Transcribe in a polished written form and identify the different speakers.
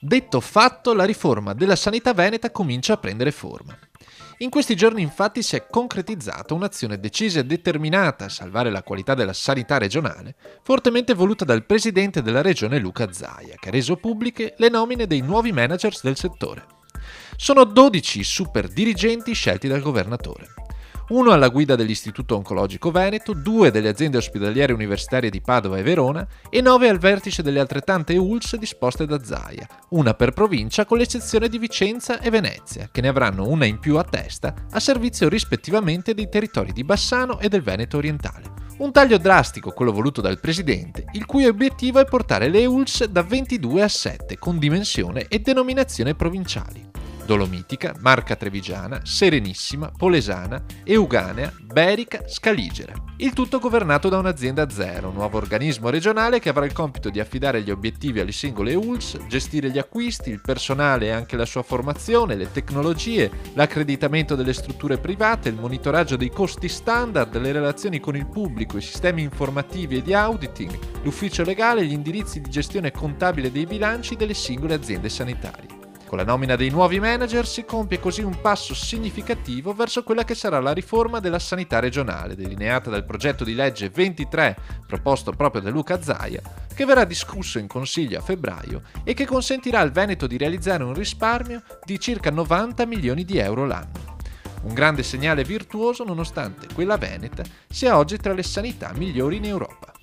Speaker 1: Detto fatto, la riforma della sanità veneta comincia a prendere forma. In questi giorni infatti si è concretizzata un'azione decisa e determinata a salvare la qualità della sanità regionale, fortemente voluta dal presidente della regione Luca Zaia, che ha reso pubbliche le nomine dei nuovi managers del settore. Sono 12 i super dirigenti scelti dal governatore. Uno alla guida dell'Istituto Oncologico Veneto, 2 delle aziende ospedaliere universitarie di Padova e Verona e 9 al vertice delle altrettante ULSS disposte da Zaia, una per provincia con l'eccezione di Vicenza e Venezia, che ne avranno una in più a testa, a servizio rispettivamente dei territori di Bassano e del Veneto orientale. Un taglio drastico, quello voluto dal presidente, il cui obiettivo è portare le ULSS da 22 a 7, con dimensione e denominazione provinciali. Dolomitica, Marca Trevigiana, Serenissima, Polesana, Euganea, Berica, Scaligera. Il tutto governato da un'azienda zero, un nuovo organismo regionale che avrà il compito di affidare gli obiettivi alle singole ULSS, gestire gli acquisti, il personale e anche la sua formazione, le tecnologie, l'accreditamento delle strutture private, il monitoraggio dei costi standard, le relazioni con il pubblico, i sistemi informativi e di auditing, l'ufficio legale e gli indirizzi di gestione contabile dei bilanci delle singole aziende sanitarie. Con la nomina dei nuovi manager si compie così un passo significativo verso quella che sarà la riforma della sanità regionale, delineata dal progetto di legge 23 proposto proprio da Luca Zaia, che verrà discusso in Consiglio a febbraio e che consentirà al Veneto di realizzare un risparmio di circa 90 milioni di euro l'anno. Un grande segnale virtuoso nonostante quella veneta sia oggi tra le sanità migliori in Europa.